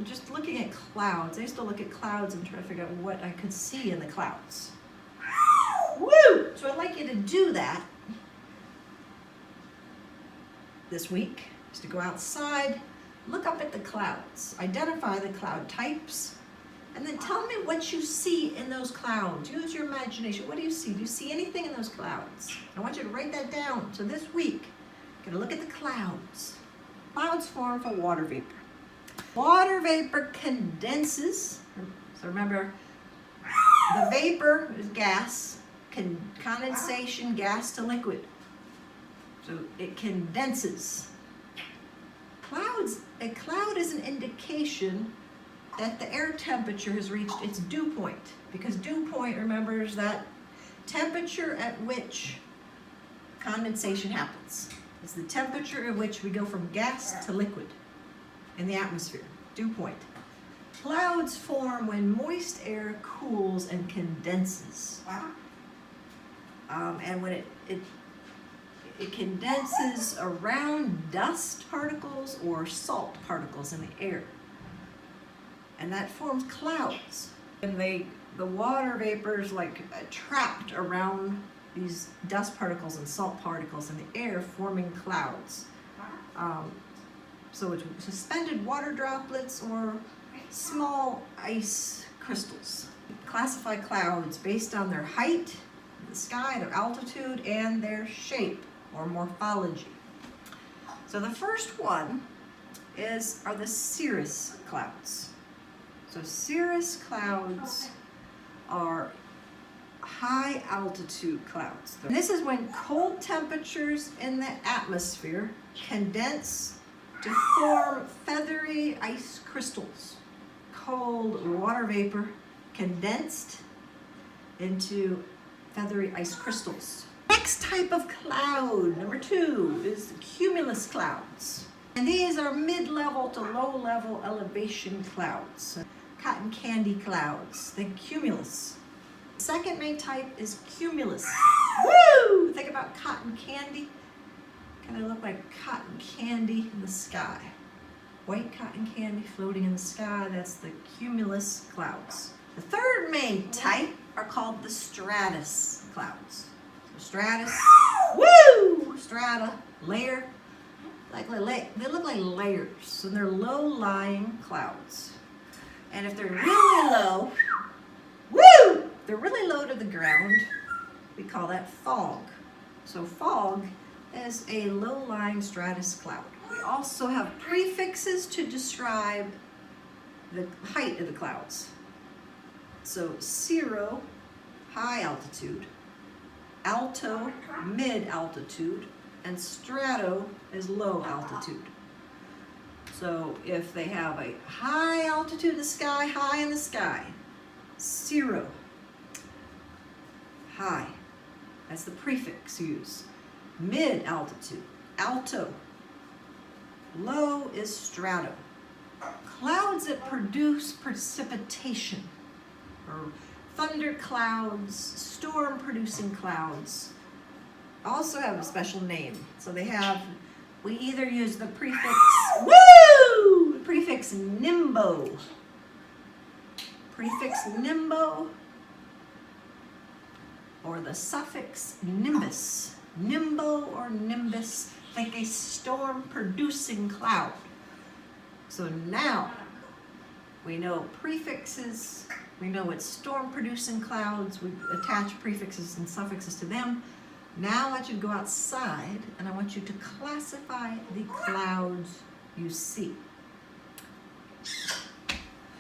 just looking at clouds. I used to look at clouds and try to figure out what I could see in the clouds. Woo! So I'd like you to do that this week, is to go outside, look up at the clouds, identify the cloud types, and then tell me what you see in those clouds. Use your imagination. What do you see? Do you see anything in those clouds? I want you to write that down. So this week, you're gonna look at the clouds. Clouds form from water vapor. Water vapor condenses. So remember, the vapor is gas, condensation, gas to liquid. So it condenses. A cloud is an indication that the air temperature has reached its dew point, because dew point, remember, is that temperature at which condensation happens. It's the temperature at which we go from gas to liquid in the atmosphere, dew point. Clouds form when moist air cools and condenses. And when it condenses around dust particles or salt particles in the air. And that forms clouds. And the water vapors trapped around these dust particles and salt particles in the air, forming clouds. So it's suspended water droplets or small ice crystals. Classify clouds based on their height in the sky, their altitude, and their shape or morphology. So the first one are the cirrus clouds. So cirrus clouds are high altitude clouds. And this is when cold temperatures in the atmosphere condense to form feathery ice crystals. Cold water vapor condensed into feathery ice crystals. Next type of cloud, number 2, is cumulus clouds. And these are mid-level to low-level elevation clouds. Cotton candy clouds, the cumulus. Second main type is cumulus. Woo! Think about cotton candy. Kind of look like cotton candy in the sky. White cotton candy floating in the sky, that's the cumulus clouds. The third main type are called the stratus clouds. So stratus, woo! Strata, layer, they look like layers, and they're low-lying clouds. And if they're really low, woo! They're really low to the ground, we call that fog. So fog is a low-lying stratus cloud. We also have prefixes to describe the height of the clouds. So cirro, high altitude, alto, mid altitude, and strato is low altitude. So if they have a high altitude in the sky, high in the sky, cirro, high, that's the prefix used. Mid altitude, alto, low is strato. Clouds that produce precipitation, or thunderclouds, storm-producing clouds, also have a special name. So we either use the prefix, woo! Prefix nimbo. Prefix nimbo, or the suffix nimbus. Nimbo or nimbus, like a storm-producing cloud. So now we know prefixes, we know it's storm-producing clouds, we attach prefixes and suffixes to them. Now I want you to go outside and I want you to classify the clouds you see.